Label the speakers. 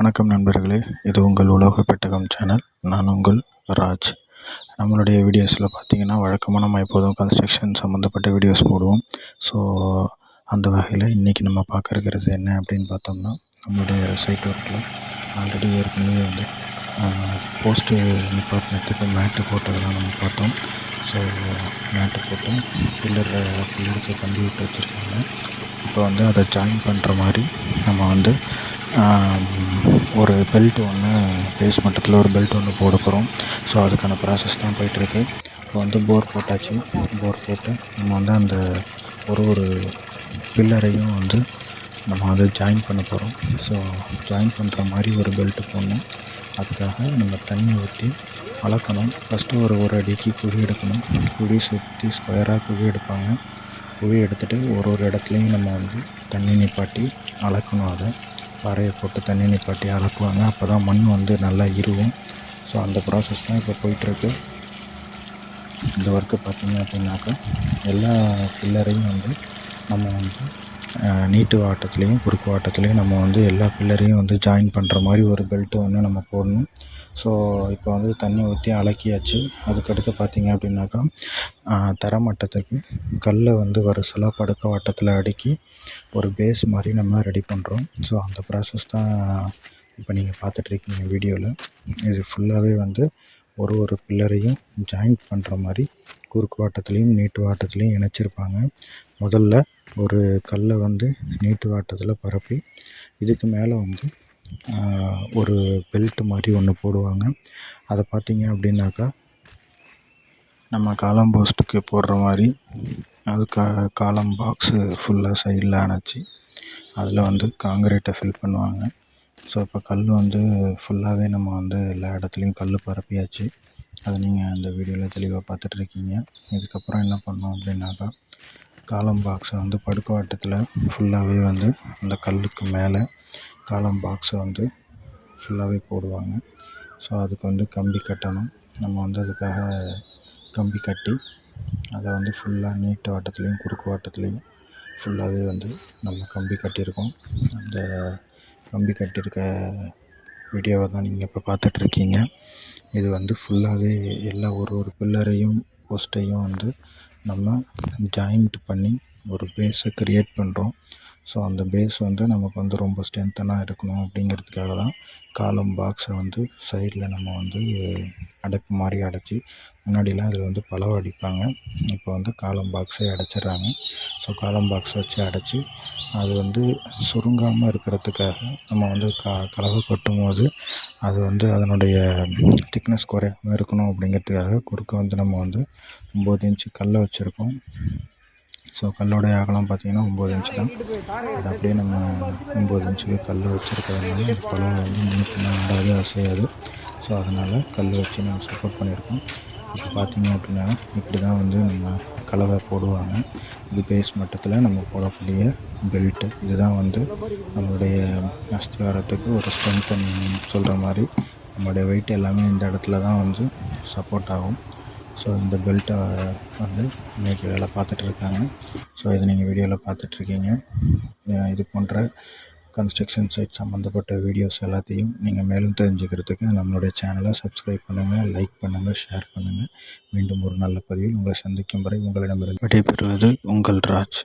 Speaker 1: வணக்கம் நண்பர்களே, இது உங்கள் உலோக பெட்டகம் சேனல். நான் உங்கள் ராஜ். நம்மளுடைய வீடியோஸில் பார்த்திங்கன்னா வழக்கமாக நம்ம எப்போதும் கன்ஸ்ட்ரக்ஷன் சம்மந்தப்பட்ட வீடியோஸ் போடுவோம். ஸோ அந்த வகையில் இன்றைக்கி நம்ம பார்க்க இருக்கிறது என்ன அப்படின்னு பார்த்தோம்னா, நம்மளுடைய சைட் ஒர்க்கில் ஆல்ரெடி ஏற்கனவே வந்து போஸ்ட்டு நிப்பாட்டினத்துக்கு மேட்டு போட்டதெல்லாம் நம்ம பார்த்தோம். ஸோ மேட்டு போட்டு பில்லருக்கு கம்பி விட்டு வச்சுருக்காங்க. இப்போ வந்து அதை ஜாயின் பண்ணுற மாதிரி நம்ம வந்து ஒரு பெல்ட் ஒன்று பேஸ் மட்டத்தில் ஒரு பெல்ட் ஒன்று போட போகிறோம். ஸோ அதுக்கான ப்ராசஸ் தான் போயிட்டுருக்கு. இப்போ வந்து போர் போட்டாச்சு. போர் போட்டு நம்ம வந்து அந்த ஒரு பில்லரையும் வந்து நம்ம வந்து ஜாயின் பண்ண போகிறோம். ஸோ ஜாயின் பண்ணுற மாதிரி ஒரு பெல்ட்டு போடணும். அதுக்காக நம்ம தண்ணி ஊற்றி அளக்கணும். ஃபஸ்ட்டு ஒரு அடிக்கு குழி எடுக்கணும். குழி சுற்றி ஸ்கொயராக குழி எடுப்பாங்க. குழி எடுத்துகிட்டு ஒரு இடத்துலையும் நம்ம வந்து தண்ணி நிப்பாட்டி அளக்கணும். அதை பாறையை போட்டு தண்ணி நிப்பாட்டி அளக்குவாங்க. அப்போ தான் மண் வந்து நல்லா இருவும். ஸோ அந்த ப்ராசஸ் தான் இப்போ போயிட்டுருக்கு. இந்த ஒர்க்கு பார்த்திங்க அப்படின்னாக்கா எல்லா பில்லரையும் வந்து நம்ம வந்து நீட்டு வாட்டத்துலேயும் குறுக்கு வாட்டத்துலேயும் நம்ம வந்து எல்லா பில்லரையும் வந்து ஜாயின் பண்ணுற மாதிரி ஒரு பெல்ட்டு ஒன்று நம்ம போடணும். ஸோ இப்போ வந்து தண்ணி ஊற்றி அலக்கியாச்சு. அதுக்கடுத்து பார்த்திங்க அப்படின்னாக்கா தரமட்டத்துக்கு கல்லை வந்து வரிசலாக படுக்க வாட்டத்தில் அடுக்கி ஒரு பேஸ் மாதிரி நம்ம ரெடி பண்ணுறோம். ஸோ அந்த ப்ராசஸ் தான் இப்போ நீங்கள் பார்த்துட்ருக்கீங்க வீடியோவில். இது ஃபுல்லாகவே வந்து ஒரு பில்லரையும் ஜாயின் பண்ணுற மாதிரி குறுக்கு வாட்டத்துலேயும் நீட்டு வாட்டத்துலேயும் இணைச்சிருப்பாங்க. முதல்ல ஒரு கல்லை வந்து நீட்டு வாட்டத்தில் பரப்பி இதுக்கு மேலே வந்து ஒரு பெல்ட் மாதிரி ஒன்று போடுவாங்க. அதை பார்த்திங்க அப்படின்னாக்கா நம்ம காலம் போஸ்ட்டுக்கு போடுற மாதிரி அதுக்காக காலம் பாக்ஸு ஃபுல்லாக சைடில் அணைச்சி அதில் வந்து காங்கிரீட்டை ஃபில் பண்ணுவாங்க. ஸோ இப்போ கல் வந்து ஃபுல்லாகவே நம்ம வந்து எல்லா இடத்துலையும் கல் பரப்பியாச்சு. அதை நீங்கள் அந்த வீடியோவில் தெளிவாக பார்த்துட்ருக்கீங்க. இதுக்கப்புறம் என்ன பண்ணோம் அப்படின்னாக்கா காலம் பாக்ஸை வந்து படுக்க வாட்டத்தில் ஃபுல்லாகவே வந்து அந்த கல்லுக்கு மேலே காலம் பாக்ஸை வந்து ஃபுல்லாகவே போடுவாங்க. ஸோ அதுக்கு வந்து கம்பி கட்டணும். நம்ம வந்து அதுக்காக கம்பி கட்டி அதை வந்து ஃபுல்லாக நீட்டு வாட்டத்துலேயும் குறுக்கு வாட்டத்துலேயும் ஃபுல்லாகவே வந்து நம்ம கம்பி கட்டியிருக்கோம். அந்த கம்பி கட்டியிருக்க வீடியோவை தான் நீங்கள் இப்போ பார்த்துட்ருக்கீங்க. இது வந்து ஃபுல்லாகவே எல்லா ஒரு பில்லரையும் போஸ்ட்டையும் வந்து நம்ம ஜாயிண்ட் பண்ணி ஒரு பேஸை க்ரியேட் பண்ணுறோம். ஸோ அந்த பேஸ் வந்து நமக்கு வந்து ரொம்ப ஸ்ட்ரென்த்தனாக இருக்கணும் அப்படிங்கிறதுக்காக தான் காலம் பாக்ஸை வந்து சைடில் நம்ம வந்து அடைப்பு மாதிரி அடைச்சி, முன்னாடிலாம் இதில் வந்து பலவை அடிப்பாங்க. இப்போ வந்து காலம் பாக்ஸை அடைச்சிட்றாங்க. ஸோ காலம் பாக்ஸை வச்சு அடைச்சி அது வந்து சுருங்காமல் இருக்கிறதுக்காக நம்ம வந்து கலவை கொட்டும் போது அது வந்து அதனுடைய திக்னஸ் குறையாமல் இருக்கணும் அப்படிங்கிறதுக்காக குறுக்க வந்து நம்ம வந்து 9 இன்ச்சு கல்லை வச்சுருக்கோம். ஸோ கல்லோடைய அகலம் பார்த்திங்கன்னா 9 இன்ச்சு தான். அது அப்படியே நம்ம 9 இன்ச்சுக்கு கல் வச்சுருக்கிறதுனால இந்த பழம் வந்து முன்னுக்குன்னா ஆடாது, அசையாது. ஸோ அதனால் கல் வச்சு நம்ம சப்போர்ட் பண்ணியிருக்கோம். இப்போ பார்த்திங்க அப்படின்னா இப்படி தான் வந்து நம்ம கலவை போடுவாங்க. இது பேஸ் மட்டத்தில் நம்ம போடக்கூடிய பெல்ட்டு. இதுதான் வந்து நம்மளுடைய அஸ்திவாரத்துக்கு ஒரு ஸ்ட்ரென்த்தன் சொல்கிற மாதிரி நம்மளுடைய வெயிட் எல்லாமே இந்த இடத்துல தான் வந்து சப்போர்ட் ஆகும். ஸோ இந்த பெல்ட்டை வந்து இன்றைக்கி வேலை பார்த்துட்ருக்காங்க. ஸோ இதை நீங்கள் வீடியோவில் பார்த்துட்ருக்கீங்க. இது போன்ற கன்ஸ்ட்ரக்ஷன் சைட் சம்மந்தப்பட்ட வீடியோஸ் எல்லாத்தையும் நீங்கள் மேலும் தெரிஞ்சுக்கிறதுக்கு நம்மளுடைய சேனலை சப்ஸ்கிரைப் பண்ணுங்கள், லைக் பண்ணுங்கள், ஷேர் பண்ணுங்கள். மீண்டும் ஒரு நல்ல பதிவில் உங்களை சந்திக்கும் வரை உங்களிடமிருந்து விடைபெறுவது உங்கள் ராஜ்.